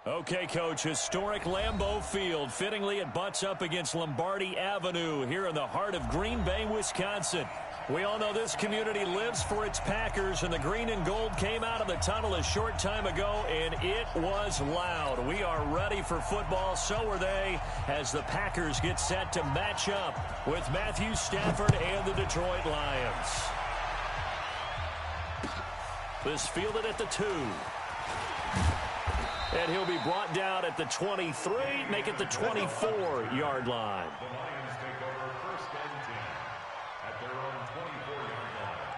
Okay, Coach, historic Lambeau Field. Fittingly, it butts up against Lombardi Avenue here in the heart of Green Bay, Wisconsin. We all know this community lives for its Packers, and the green and gold came out of the tunnel a short time ago, and it was loud. We are ready for football. So are they, as the Packers get set to match up with Matthew Stafford and the Detroit Lions. This fielded at the 2. And he'll be brought down at the 23, make it the 24-yard line. The Lions take over first and 10 at their own 24-yard line.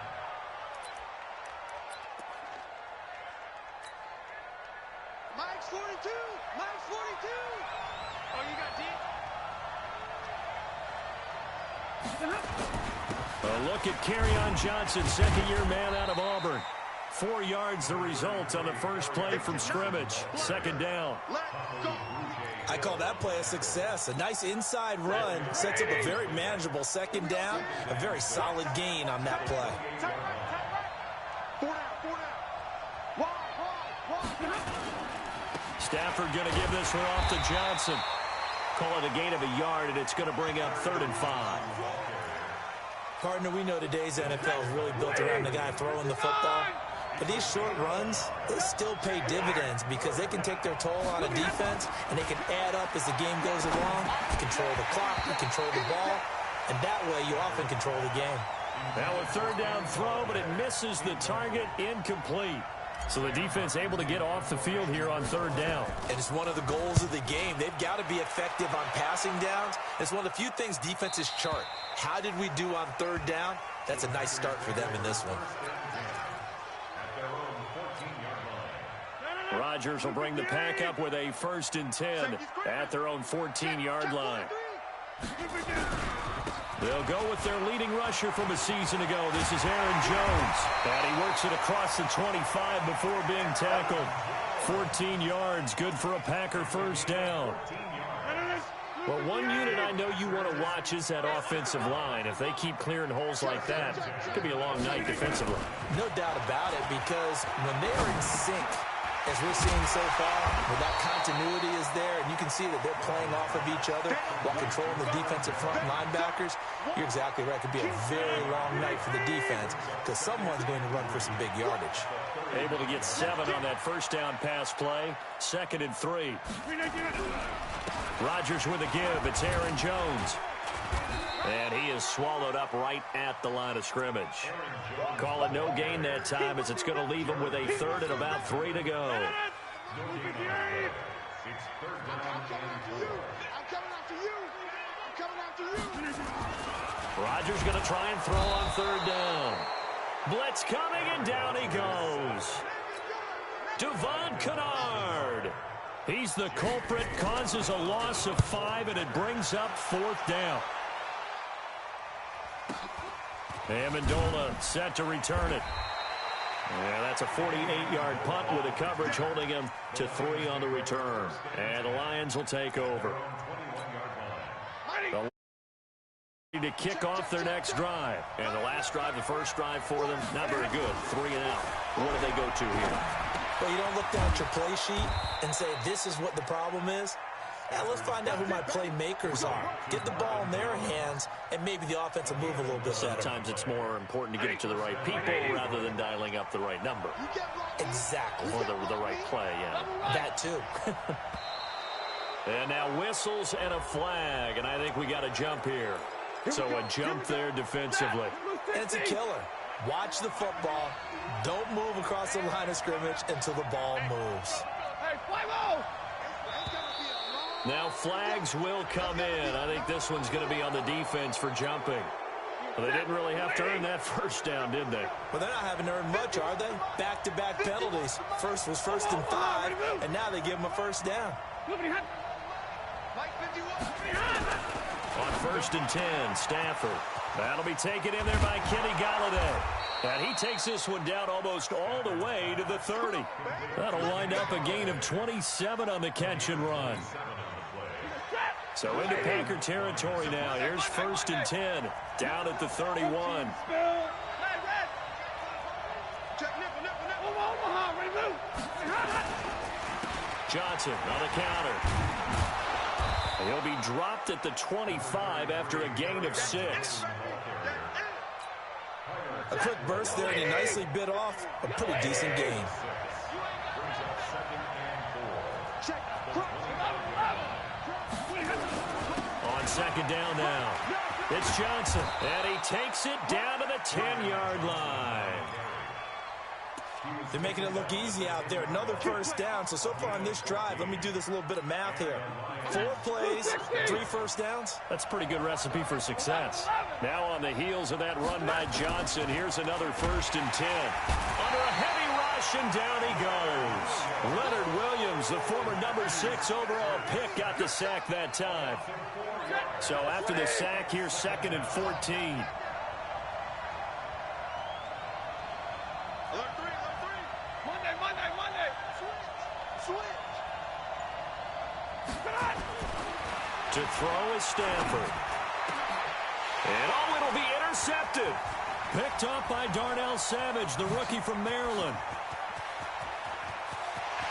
Mike's 42! Mike's 42! Oh, you got deep? A look at Kerryon Johnson, second-year man out of Auburn. 4 yards the result on the first play from scrimmage. Second down. I call that play a success. A nice inside run sets up a very manageable second down. A very solid gain on that play. Stafford going to give this one off to Johnson. Call it a gain of a yard, and it's going to bring up 3rd and 5. Partner, we know today's NFL is really built around the guy throwing the football. But these short runs, they still pay dividends because they can take their toll on a defense, and they can add up as the game goes along. You control the clock, you control the ball, and that way you often control the game. Now a 3rd down throw, but it misses the target, incomplete. So the defense able to get off the field here on 3rd down. And it's one of the goals of the game. They've got to be effective on passing downs. It's one of the few things defenses chart. How did we do on 3rd down? That's a nice start for them in this one. Rodgers will bring the pack up with a 1st and 10 at their own 14-yard line. They'll go with their leading rusher from a season ago. This is Aaron Jones. And he works it across the 25 before being tackled. 14 yards, good for a Packer first down. Well, one unit I know you want to watch is that offensive line. If they keep clearing holes like that, it could be a long night defensively. No doubt about it, because when they're in sync, as we're seeing so far, where that continuity is there, and you can see that they're playing off of each other while controlling the defensive front linebackers, you're exactly right. It could be a very long night for the defense because someone's going to run for some big yardage. Able to get 7 on that first down pass play. 2nd and 3. Rodgers with a give. It's Aaron Jones. And he is swallowed up right at the line of scrimmage. Call it no gain that time, as it's going to leave him with a 3rd and about 3 to go. I'm coming after you. I'm coming after you. Rodgers going to try and throw on 3rd down. Blitz coming, and down he goes. Devon Kennard. He's the culprit, causes a loss of 5, and it brings up 4th down. Amendola set to return it. Yeah, that's a 48-yard punt with a coverage holding him to 3 on the return. And the Lions will take over. To kick off their next drive. And the last drive, the first drive for them, not very good. 3 and out. What do they go to here? Well, you don't look down at your play sheet and say, this is what the problem is. Yeah, let's find out who my playmakers are. Get the ball in their hands, and maybe the offense will move a little bit better. Sometimes it's more important to get it to the right people rather than dialing up the right number. Exactly. Or the right play, yeah. That too. And now whistles and a flag, and I think we got a jump here. So a jump there defensively. And it's a killer. Watch the football. Don't move across the line of scrimmage until the ball moves. Now flags will come in. I think this one's going to be on the defense for jumping. Well, they didn't really have to earn that first down, did they? Well, they're not having to earn much, are they? Back-to-back penalties. First was 1st and 5, and now they give them a first down. On 1st and 10, Stafford. That'll be taken in there by Kenny Golladay. And he takes this one down almost all the way to the 30. That'll wind up a gain of 27 on the catch and run. So into Packer territory now. Here's 1st and 10, down at the 31. Johnson on the counter. He'll be dropped at the 25 after a gain of 6. A quick burst there, and he nicely bit off a pretty decent gain. On second down now, it's Johnson, and he takes it down to the 10-yard line. They're making it look easy out there. Another first down. So far on this drive, let me do this little bit of math here. 4 plays, 3 first downs. That's a pretty good recipe for success. Now on the heels of that run by Johnson, here's another 1st and 10. Under a heavy rush, and down he goes. Leonard Williams, the former number 6 overall pick, got the sack that time. So after the sack, here's 2nd and 14. To throw is Stanford. And it'll be intercepted. Picked up by Darnell Savage, the rookie from Maryland.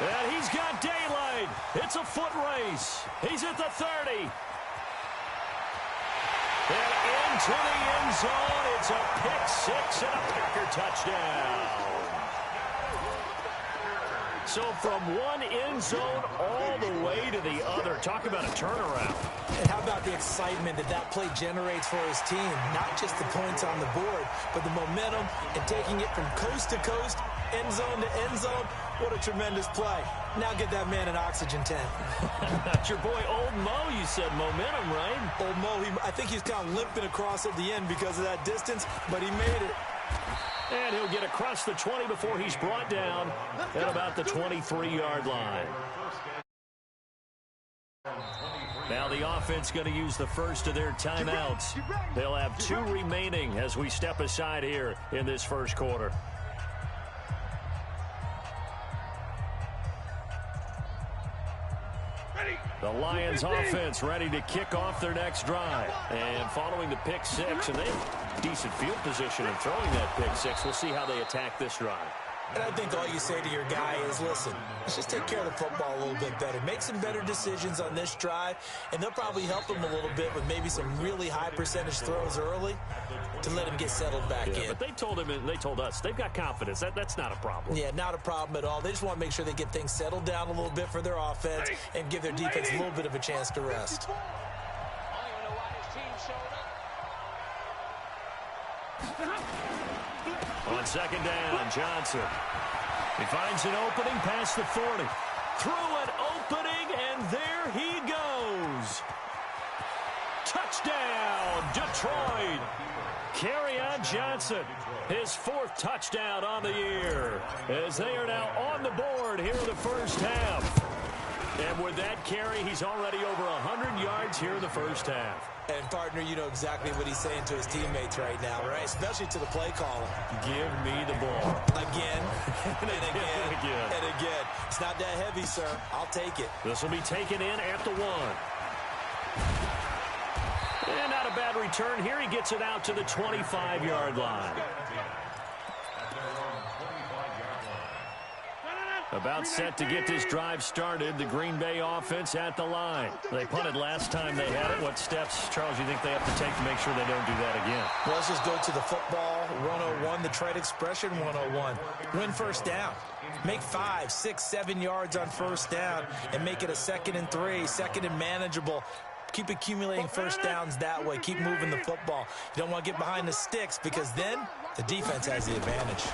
And he's got daylight. It's a foot race. He's at the 30. And into the end zone. It's a pick 6 and a Packer touchdown. So from one end zone all the way to the other. Talk about a turnaround. And how about the excitement that play generates for his team? Not just the points on the board, but the momentum and taking it from coast to coast, end zone to end zone. What a tremendous play. Now get that man an oxygen tent. That's your boy Old Mo. You said momentum, right? Old Mo, I think he's kind of limping across at the end because of that distance, but he made it. And he'll get across the 20 before he's brought down at about the 23-yard line. Now the offense going to use the first of their timeouts. They'll have 2 remaining as we step aside here in this first quarter. The Lions offense ready to kick off their next drive. And following the pick 6, and they have decent field position in throwing that pick 6. We'll see how they attack this drive. And I think all you say to your guy is, listen, let's just take care of the football a little bit better. Make some better decisions on this drive, and they'll probably help him a little bit with maybe some really high percentage throws early to let him get settled back in. But they told him and they told us they've got confidence. That's not a problem. Yeah, not a problem at all. They just want to make sure they get things settled down a little bit for their offense and give their defense a little bit of a chance to rest. On second down, Johnson. He finds an opening past the 40. Through an opening, and there he goes. Touchdown, Detroit. Kerryon Johnson, his 4th touchdown on the year, as they are now on the board here in the first half. And with that carry, he's already over 100 yards here in the first half. And, partner, you know exactly what he's saying to his teammates right now, right? Especially to the play caller. Give me the ball. Again, and again, and again. It's not that heavy, sir. I'll take it. This will be taken in at the 1. And not a bad return here. He gets it out to the 25-yard line. About set to get this drive started. The Green Bay offense at the line. They punted last time they had it. What steps, Charles, do you think they have to take to make sure they don't do that again? Well, let's just go to the football 101, the trade expression 101. Win first down. Make 5, 6, 7 yards on first down and make it a 2nd and 3, 2nd and manageable. Keep accumulating first downs that way. Keep moving the football. You don't want to get behind the sticks because then the defense has the advantage.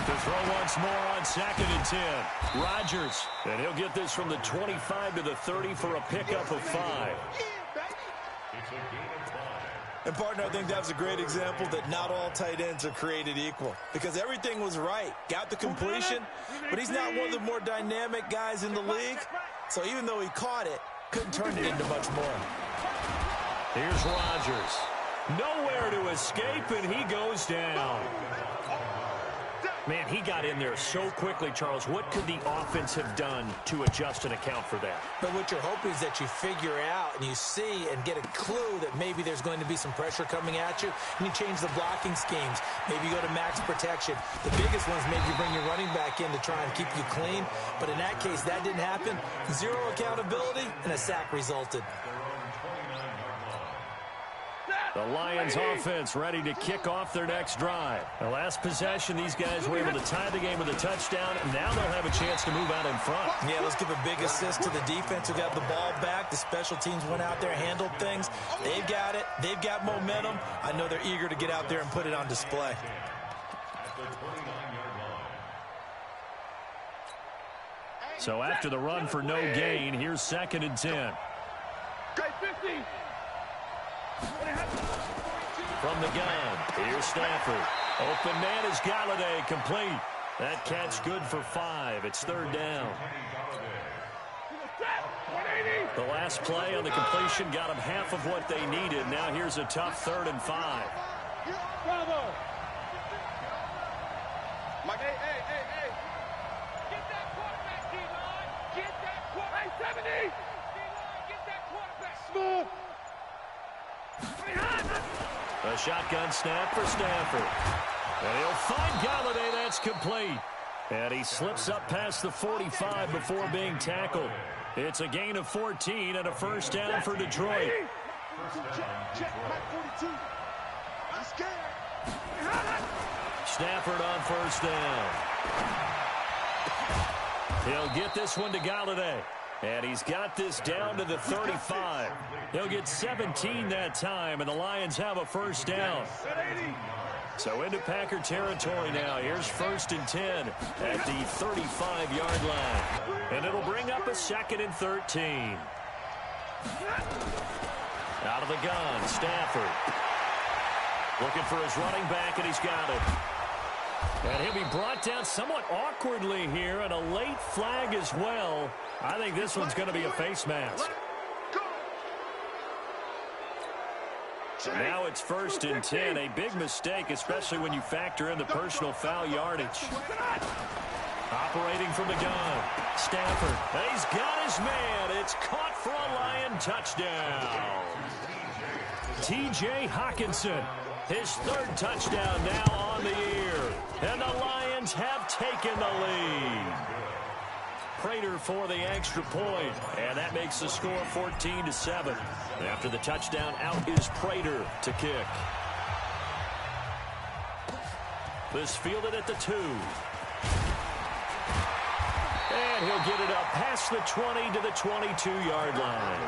To throw once more on 2nd and 10. Rodgers, and he'll get this from the 25 to the 30 for a pickup of 5. And, partner, I think that was a great example that not all tight ends are created equal because everything was right. Got the completion, but he's not one of the more dynamic guys in the league. So even though he caught it, couldn't turn it into much more. Here's Rodgers. Nowhere to escape, and he goes down. Man, he got in there so quickly, Charles. What could the offense have done to adjust and account for that? But what you're hoping is that you figure out and you see and get a clue that maybe there's going to be some pressure coming at you, and you change the blocking schemes. Maybe you go to max protection. The biggest ones, maybe you bring your running back in to try and keep you clean. But in that case, that didn't happen. Zero accountability, and a sack resulted. The Lions offense ready to kick off their next drive. The last possession, these guys were able to tie the game with a touchdown. Now they'll have a chance to move out in front. Yeah, let's give a big assist to the defense who got the ball back. The special teams went out there, handled things. They've got it. They've got momentum. I know they're eager to get out there and put it on display. So after the run for no gain, here's 2nd and 10. From the gun, here's Stafford. Open man is Galladay, complete. That catch good for 5. It's 3rd down. The last play on the completion got them half of what they needed. Now here's a tough 3rd and 5. Bravo. Mike, hey. Get that quarterback, D-line. Get that quarterback. 70. D-line, get that quarterback. Smooth. A shotgun snap for Stafford. And he'll find Galladay. That's complete. And he slips up past the 45 before being tackled. It's a gain of 14 and a 1st down for Detroit. Check, Mike 42. I'm scared. Stafford on 1st down. He'll get this one to Galladay. And he's got this down to the 35. He'll get 17 that time, and the Lions have a 1st down. So into Packer territory now. Here's 1st and 10 at the 35-yard line. And it'll bring up a 2nd and 13. Out of the gun, Stafford. Looking for his running back, and he's got it. And he'll be brought down somewhat awkwardly here, and a late flag as well. I think this one's going to be a face mask. Now it's 1st and 10. A big mistake, especially when you factor in the personal foul yardage. Operating from the gun. Stafford. He's got his man. It's caught for a Lion touchdown. T.J. Hockenson. His 3rd touchdown now on the year. And the Lions have taken the lead. Prater for the extra point, and that makes the score 14-7. After the touchdown, out is Prater to kick. This fielded at the 2. And he'll get it up past the 20 to the 22-yard line.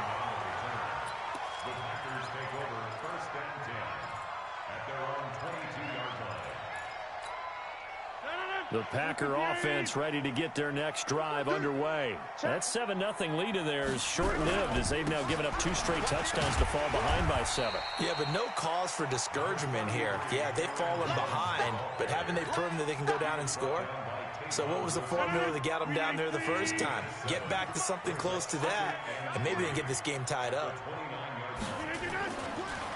The Packers take over 1st and 10 at their own 22-yard line. The Packer offense ready to get their next drive underway. That 7-0 lead of theirs short-lived as they've now given up 2 straight touchdowns to fall behind by 7. Yeah, but no cause for discouragement here. Yeah, they've fallen behind, but haven't they proven that they can go down and score? So what was the formula that got them down there the first time? Get back to something close to that, and maybe they can get this game tied up.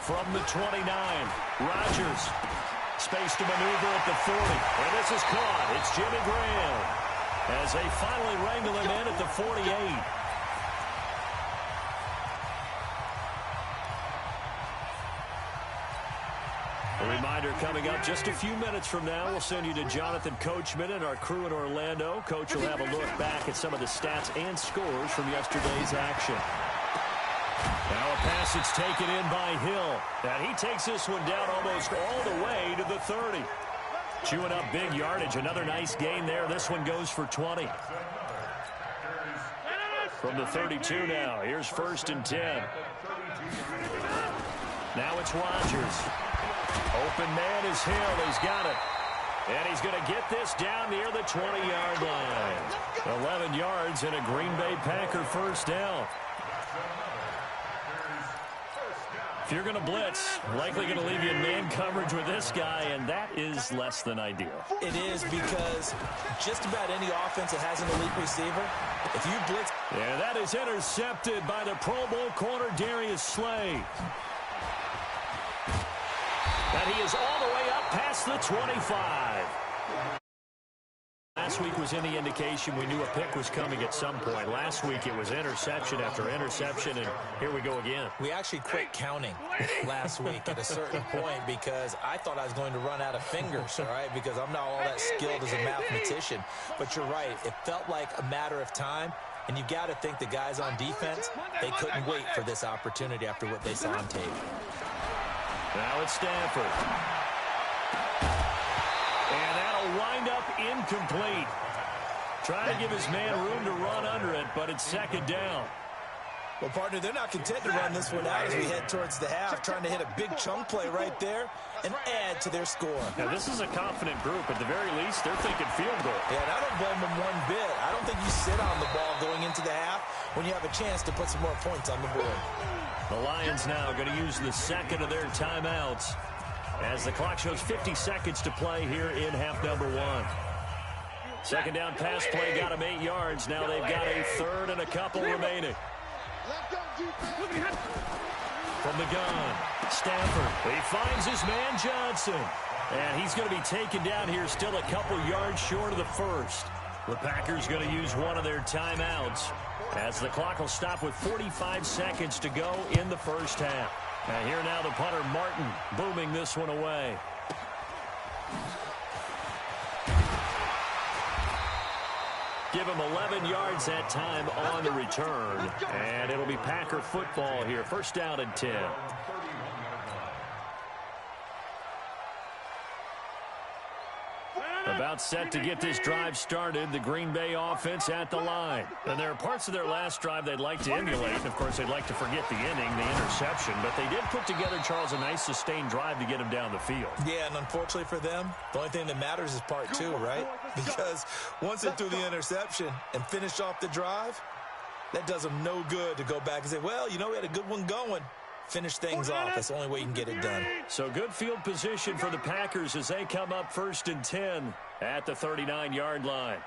From the 29, Rodgers. Space to maneuver at the 40. And this is caught. It's Jimmy Graham as they finally wrangle him in at the 48. A reminder coming up just a few minutes from now, we'll send you to Jonathan Coachman and our crew in Orlando. Coach will have a look back at some of the stats and scores from yesterday's action. Now a pass that's taken in by Hill. And he takes this one down almost all the way to the 30. Chewing up big yardage. Another nice gain there. This one goes for 20. From the 32 now. Here's 1st and 10. Now it's Rodgers. Open man is Hill. He's got it. And he's going to get this down near the 20-yard line. 11 yards and a Green Bay Packer 1st down. If you're going to blitz, likely going to leave you in man coverage with this guy, and that is less than ideal. It is because just about any offense that has an elite receiver, if you blitz... Yeah, that is intercepted by the Pro Bowl corner Darius Slay. And he is all the way up past the 25. last week was any indication, we knew a pick was coming at some point. Last week it was interception after interception, and here we go again. We actually quit counting last week at a certain point because I thought I was going to run out of fingers, all right, because I'm not all that skilled as a mathematician. But you're right. It felt like a matter of time, and you got to think the guys on defense, they couldn't wait for this opportunity after what they saw on tape. Now it's Stafford. And that'll wind up incomplete. Trying to give his man room to run under it, but it's second down. Well, partner, they're not content to run this one out as we head towards the half, trying to hit a big chunk play right there and add to their score. Now, this is a confident group. At the very least, they're thinking field goal. Yeah, and I don't blame them one bit. I don't think you sit on the ball going into the half when you have a chance to put some more points on the board. The Lions now going to use the second of their timeouts as the clock shows 50 seconds to play here in half number one. Second down pass play got them 8 yards. Now they've got a third and a couple remaining. From the gun, Stafford. He finds his man Johnson. And he's going to be taken down here still a couple yards short of the first. The Packers going to use one of their timeouts as the clock will stop with 45 seconds to go in the first half. And here now the punter Martin booming this one away. Give him 11 yards that time on the return. And it'll be Packer football here. First down and 10. About set to get this drive started, the Green Bay offense at the line. And there are parts of their last drive they'd like to emulate. And, of course, they'd like to forget the inning, the interception. But they did put together, Charles, a nice sustained drive to get him down the field. Yeah, and unfortunately for them, the only thing that matters is part two, right? Because once they threw the interception and finished off the drive, that does them no good to go back and say, well, you know, we had a good one going. Finish things off. That's the only way you can get it done. So good field position for the Packers as they come up first and 10 at the 39-yard line.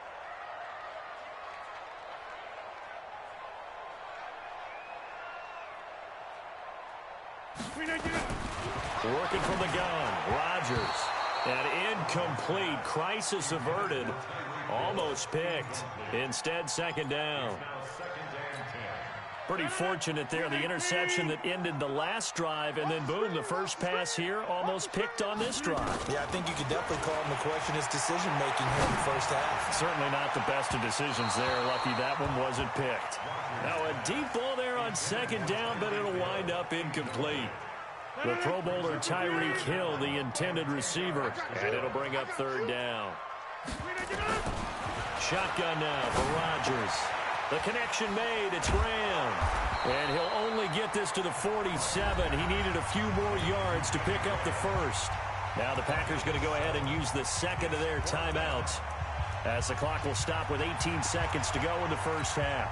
Working from the gun, Rodgers. And incomplete. Crisis averted. Almost picked. Instead, second down. Pretty fortunate there, the interception that ended the last drive, and then boom, the first pass here almost picked on this drive. Yeah, I think you could definitely call him the question his decision-making here in the first half. Certainly not the best of decisions there. Lucky that one wasn't picked. Now a deep ball there on second down, but it'll wind up incomplete. The Pro Bowler Tyreek Hill, the intended receiver, and it'll bring up third down. Shotgun now for Rodgers. The connection made. It's Ram. And he'll only get this to the 47. He needed a few more yards to pick up the first. Now the Packers going to go ahead and use the second of their timeouts as the clock will stop with 18 seconds to go in the first half.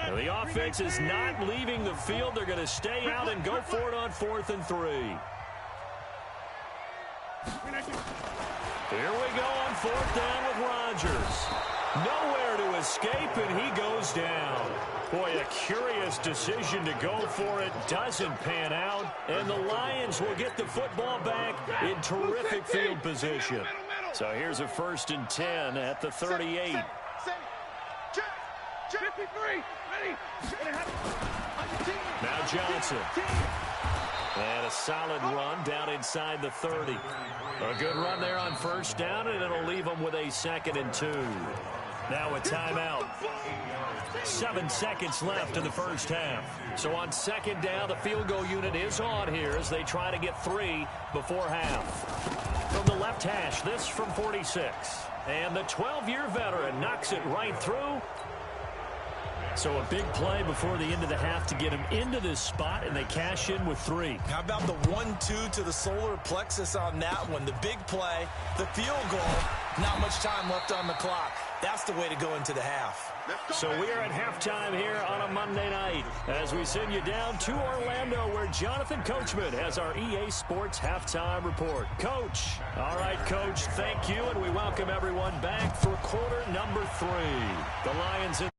Now the offense is not leaving the field. They're going to stay out and go for it on 4th and 3. Here we go on 4th down with Rodgers. Nowhere to escape, and he goes down. Boy, a curious decision to go for it. Doesn't pan out, and the Lions will get the football back in terrific field position. So here's a 1st and 10 at the 38. Now Johnson. And a solid run down inside the 30. A good run there on first down, and it'll leave them with a 2nd and 2. Now a timeout. 7 seconds left in the first half. So on second down, the field goal unit is on here as they try to get 3 before half. From the left hash, this from 46. And the 12-year veteran knocks it right through. So a big play before the end of the half to get him into this spot, and they cash in with 3. How about the 1-2 to the solar plexus on that one? The big play, the field goal, not much time left on the clock. That's the way to go into the half. So we are at halftime here on a Monday night as we send you down to Orlando where Jonathan Coachman has our EA Sports Halftime Report. Coach. All right, Coach, thank you, and we welcome everyone back for quarter number 3. The Lions in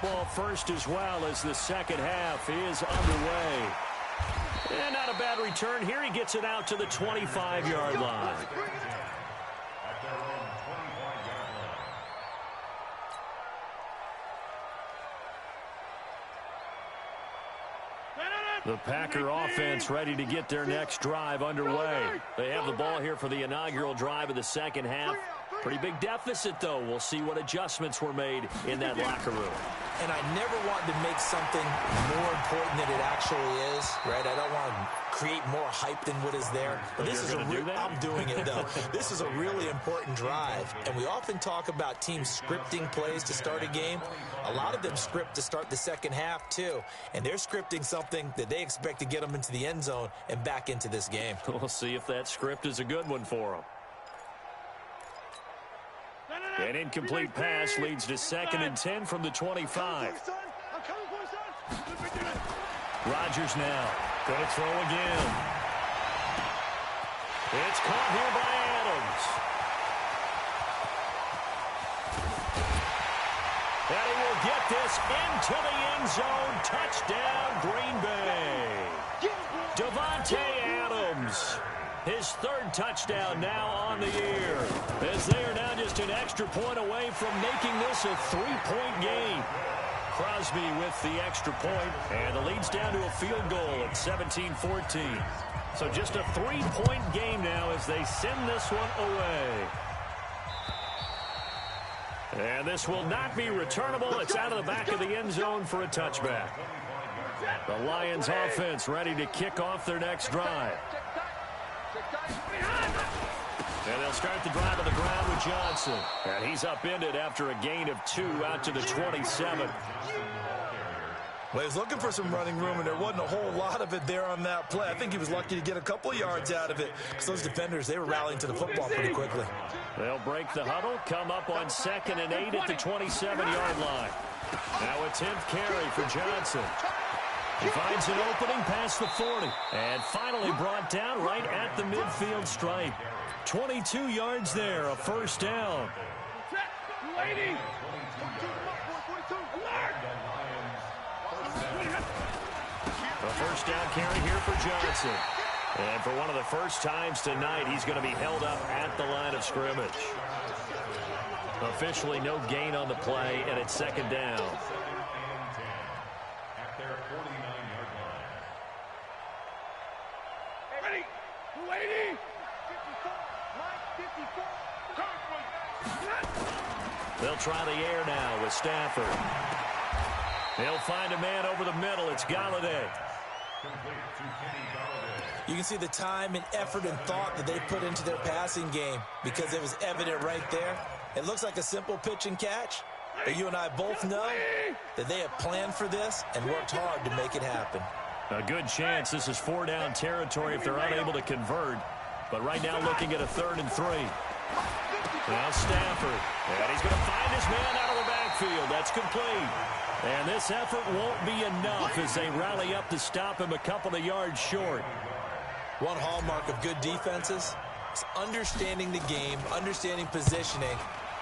ball first as well as the second half is underway. And not a bad return here. He gets it out to the 25-yard line. At their own 25-yard line. The Packer offense ready to get their next drive underway. They have the ball here for the inaugural drive of the second half. Pretty big deficit, though. We'll see what adjustments were made in that locker room. And I never want to make something more important than it actually is, right? I don't want to create more hype than what is there. But this is I'm doing it, though. This is a really important drive. And we often talk about teams scripting plays to start a game. A lot of them script to start the second half, too. And they're scripting something that they expect to get them into the end zone and back into this game. We'll see if that script is a good one for them. An incomplete pass leads to 2nd and 10 from the 25. Rodgers now. Going to throw again. It's caught here by Adams. And he will get this into the end zone. Touchdown, Green Bay. Davante Adams. His 3rd touchdown now on the year, as they are now just an extra point away from making this a 3-point game. Crosby with the extra point, and the lead's down to a field goal at 17-14. So just a 3-point game now as they send this one away. And this will not be returnable. It's out of the back of the end zone for a touchback. The Lions offense ready to kick off their next drive. And they'll start the drive on the ground with Johnson. And he's upended after a gain of 2 out to the 27. Well, he was looking for some running room, and there wasn't a whole lot of it there on that play. I think he was lucky to get a couple yards out of it, because those defenders, they were rallying to the football pretty quickly. They'll break the huddle, come up on 2nd and 8 at the 27-yard line. Now a 10th carry for Johnson. He finds an opening past the 40, and finally brought down right at the midfield stripe. 22 yards there, a first down. A first down carry here for Johnson. And for one of the first times tonight, he's going to be held up at the line of scrimmage. Officially no gain on the play, and it's 2nd down. At their 49-yard line. Ready? They'll try the air now with Stafford. They'll find a man over the middle. It's Galladay. You can see the time and effort and thought that they put into their passing game, because it was evident right there. It looks like a simple pitch and catch, but you and I both know that they have planned for this and worked hard to make it happen. A good chance this is 4-down territory if they're unable to convert. But right now looking at a 3rd and 3. Now Stafford. And he's going to find his man out of the backfield. That's complete. And this effort won't be enough as they rally up to stop him a couple of yards short. One hallmark of good defenses is understanding the game, understanding positioning,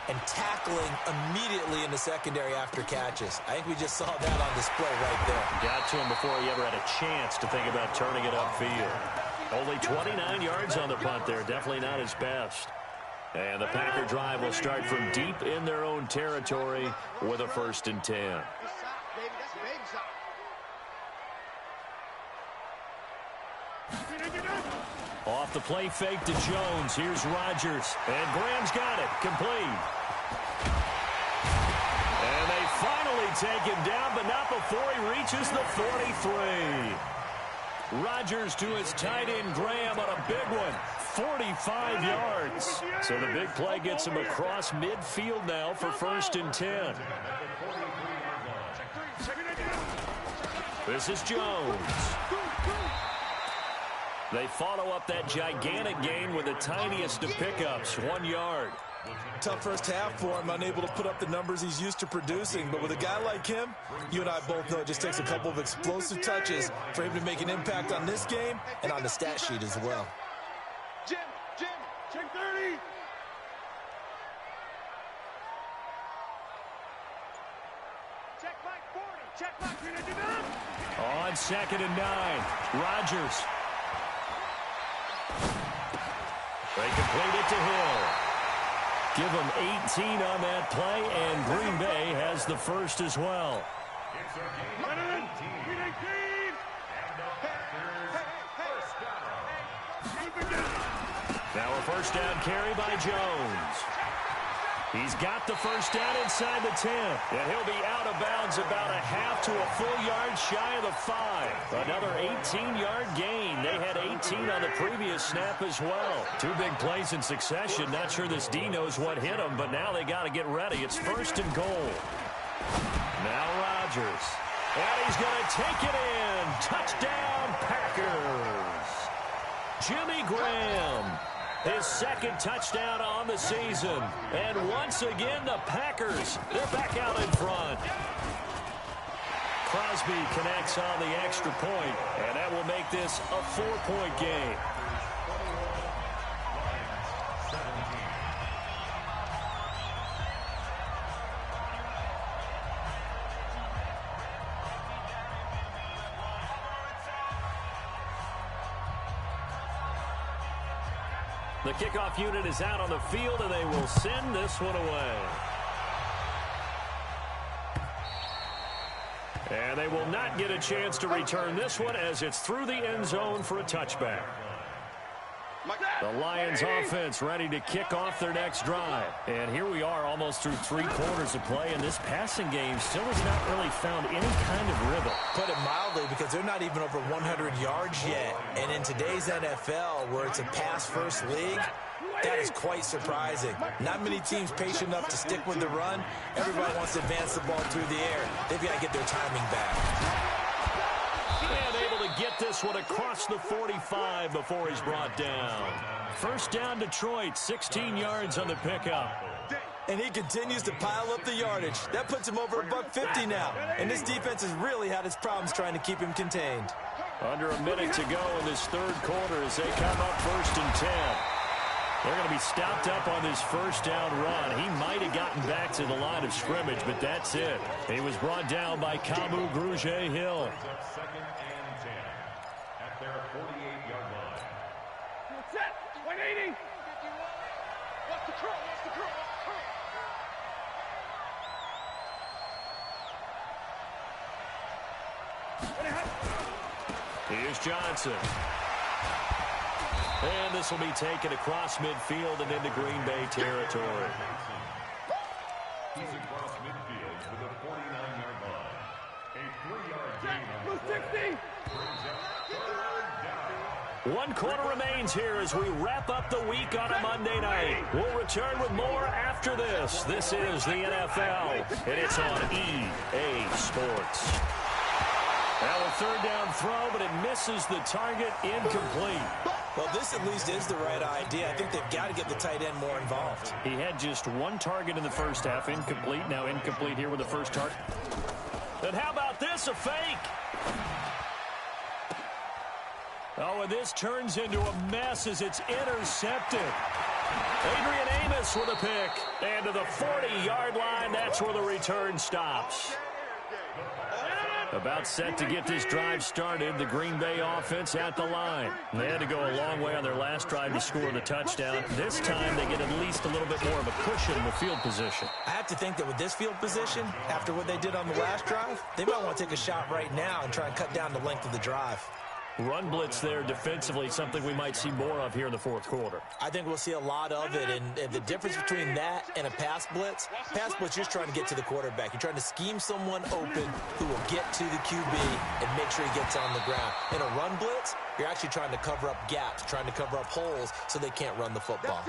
and tackling immediately in the secondary after catches. I think we just saw that on display right there. Got to him before he ever had a chance to think about turning it upfield. Only 29 yards on the punt there. Definitely not his best. And the Packer drive will start from deep in their own territory with a 1st and 10. Off the play fake to Jones. Here's Rodgers. And Graham's got it. Complete. And they finally take him down, but not before he reaches the 43. Rodgers to his tight end Graham on a big one. 45 yards. So the big play gets him across midfield now for 1st and 10. This is Jones. They follow up that gigantic gain with the tiniest of pickups, 1 yard. Tough first half for him, unable to put up the numbers he's used to producing. But with a guy like him, you and I both know it just takes a couple of explosive touches for him to make an impact on this game and on the stat sheet as well. Jim, check 30. Check On 2nd and 9, Rodgers. They complete it to Hill. Give them 18 on that play, and Green Bay has the first as well. It's a game of 18. And the Packers first down. Now a first down carry by Jones. He's got the first down inside the 10. And he'll be out of bounds about a half to a full yard shy of the 5. Another 18-yard gain. They had 18 on the previous snap as well. 2 big plays in succession. Not sure this D knows what hit him, but now they got to get ready. It's 1st and goal. Now Rodgers. And he's going to take it in. Touchdown, Packers. Jimmy Graham. His 2nd touchdown on the season. And once again, the Packers, they're back out in front. Crosby connects on the extra point, and that will make this a 4-point game. The kickoff unit is out on the field, and they will send this one away. And they will not get a chance to return this one as it's through the end zone for a touchback. The Lions offense ready to kick off their next drive. And here we are almost through 3 quarters of play, and this passing game still has not really found any kind of rhythm. Put it mildly, because they're not even over 100 yards yet. And in today's NFL, where it's a pass-first league, that is quite surprising. Not many teams patient enough to stick with the run. Everybody wants to advance the ball through the air. They've got to get their timing back. And able to get this one across the 45 before he's brought down. First down, Detroit, 16 yards on the pickup. And he continues to pile up the yardage. That puts him over $150 now. And this defense has really had its problems trying to keep him contained. Under a minute to go in this 3rd quarter as they come up 1st and 10. They're going to be stopped up on this first down run. He might have gotten back to the line of scrimmage, but that's it. He was brought down by Kamu Grugier-Hill. 2nd and 10 at their 48-yard line. Set. 180. What's the curl? What's the curl? Here's Johnson. And this will be taken across midfield and into Green Bay territory. He's across midfield with a 49-yard line. A 3-yard gain on the play. 60. Brings up 3rd down. 1 quarter remains here as we wrap up the week on a Monday night. We'll return with more after this. This is the NFL, and it's on EA Sports. Now a 3rd down throw, but it misses the target, incomplete. Well, this at least is the right idea. I think they've got to get the tight end more involved. He had just 1 target in the first half, incomplete. Now incomplete here with the first target. And how about this, a fake? Oh, and this turns into a mess as it's intercepted. Adrian Amos with a pick. And to the 40-yard line, that's where the return stops. About set to get this drive started, the Green Bay offense at the line. They had to go a long way on their last drive to score the touchdown. This time they get at least a little bit more of a cushion in the field position. I have to think that with this field position, after what they did on the last drive, they might want to take a shot right now and try and cut down the length of the drive. Run blitz there defensively, something we might see more of here in the 4th quarter. I think we'll see a lot of it, and the difference between that and a pass blitz, you're just trying to get to the quarterback. You're trying to scheme someone open who will get to the QB and make sure he gets on the ground. In a run blitz, you're actually trying to cover up gaps, trying to cover up holes so they can't run the football.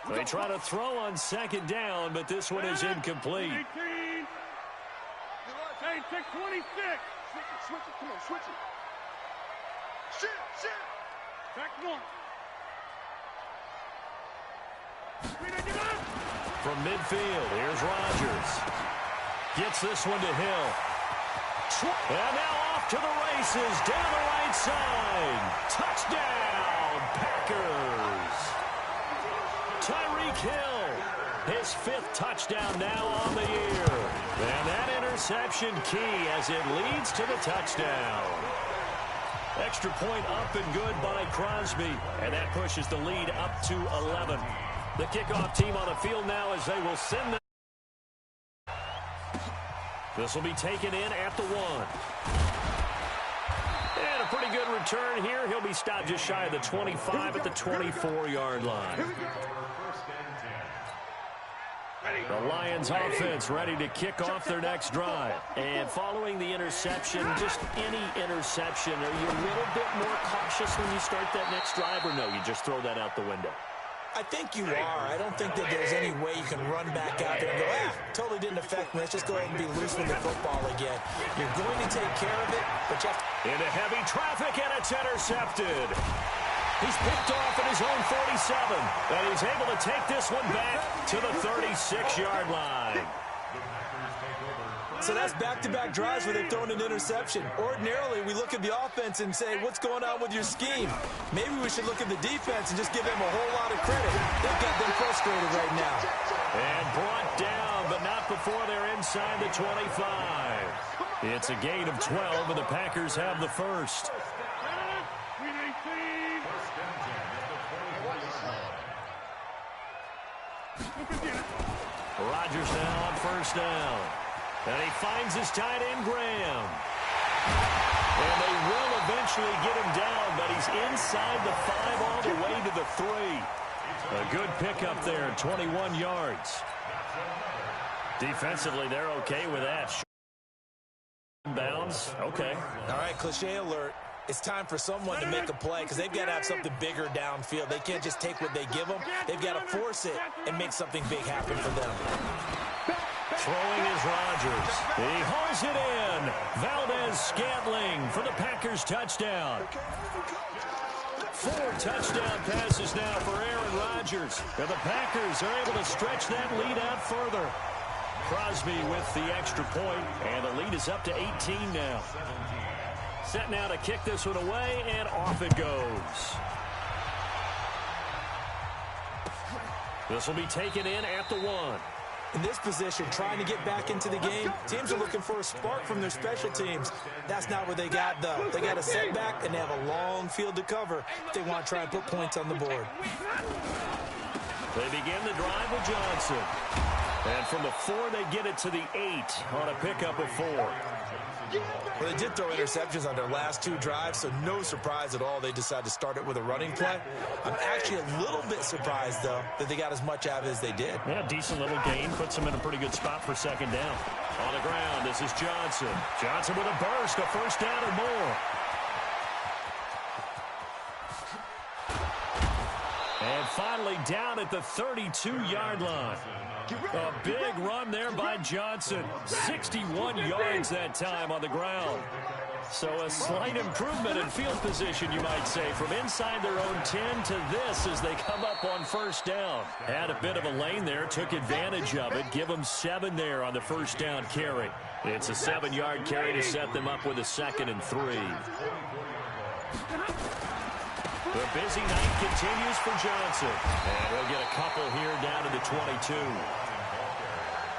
They try to throw on 2nd down, but this one is incomplete. 18. Hey, 626. Switch it. Come on, switch it. Shit. Back 1. From midfield, here's Rodgers. Gets this one to Hill. And now off to the races, down the right side. Touchdown, Packers. Tyreek Hill, his 5th touchdown now on the year. And that interception key as it leads to the touchdown. Extra point up and good by Crosby, and that pushes the lead up to 11. The kickoff team on the field now as they will send them. This will be taken in at the 1. And a pretty good return here. He'll be stopped just shy of the 25 at the 24-yard line. The Lions offense ready to kick off their next drive. And following the interception, just any interception, are you a little bit more cautious when you start that next drive, or no, you just throw that out the window? I think you are. I don't think that there's any way you can run back out there and go, totally didn't affect me. Let's just go ahead and be loose with the football again. You're going to take care of it, but you have to... Into heavy traffic, and it's intercepted. He's picked off at his own 47, and he's able to take this one back to the 36-yard line. So that's back-to-back drives where they've thrown an interception. Ordinarily, we look at the offense and say, what's going on with your scheme? Maybe we should look at the defense and just give them a whole lot of credit. They've got them frustrated right now. And brought down, but not before they're inside the 25. It's a gain of 12, and the Packers have the first. Rodgers now on first down. And he finds his tight end, Graham. And they will eventually get him down, but he's inside the 5 all the way to the 3. A good pickup there, 21 yards. Defensively, they're okay with that. Bounds, okay. All right, cliche alert. It's time for someone to make a play because they've got to have something bigger downfield. They can't just take what they give them. They've got to force it and make something big happen for them. Throwing is Rodgers. He hauls it in. Valdez-Scantling for the Packers touchdown. 4 touchdown passes now for Aaron Rodgers. And the Packers are able to stretch that lead out further. Crosby with the extra point, and the lead is up to 18 now. Set now to kick this one away, and off it goes. This will be taken in at the 1. In this position, trying to get back into the game, teams are looking for a spark from their special teams. That's not what they got, though. They got a setback, and they have a long field to cover if they want to try and put points on the board. They begin the drive with Johnson. And from the 4, they get it to the 8 on a pickup of 4. Well, they did throw interceptions on their last 2 drives, so no surprise at all they decided to start it with a running play. I'm actually a little bit surprised, though, that they got as much out of it as they did. Yeah, decent little gain. Puts them in a pretty good spot for second down. On the ground, this is Johnson. Johnson with a burst, a first down or more. And finally down at the 32-yard line. A big run there by Johnson. 61 yards that time on the ground. So a slight improvement in field position, you might say, from inside their own 10 to this as they come up on first down. Had a bit of a lane there, took advantage of it. Give them 7 there on the first down carry. It's a 7-yard carry to set them up with a 2nd and 3. The busy night continues for Johnson. And he'll get a couple here down to the 22.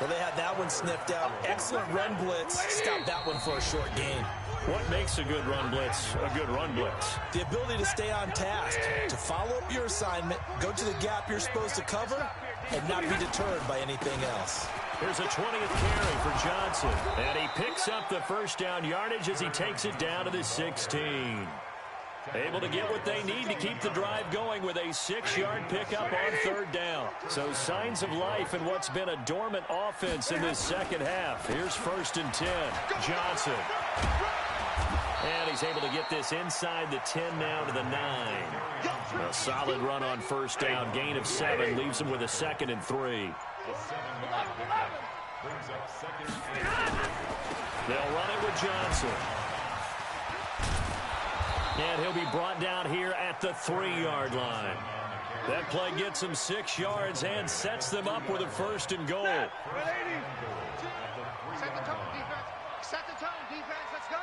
Well, they had that one sniffed out. Excellent run blitz. Stopped that one for a short gain. What makes a good run blitz a good run blitz? The ability to stay on task, to follow up your assignment, go to the gap you're supposed to cover, and not be deterred by anything else. Here's a 20th carry for Johnson. And he picks up the first down yardage as he takes it down to the 16. Able to get what they need to keep the drive going with a 6-yard pickup on third down. So signs of life in what's been a dormant offense in this second half. Here's 1st and 10. Johnson. And he's able to get this inside the 10 now to the 9. A solid run on first down. Gain of 7 leaves him with a 2nd and 3. They'll run it with Johnson. And he'll be brought down here at the 3-yard line. That play gets him 6 yards and sets them up with a 1st and goal. Set the tone, defense. Set the tone, defense. Let's go.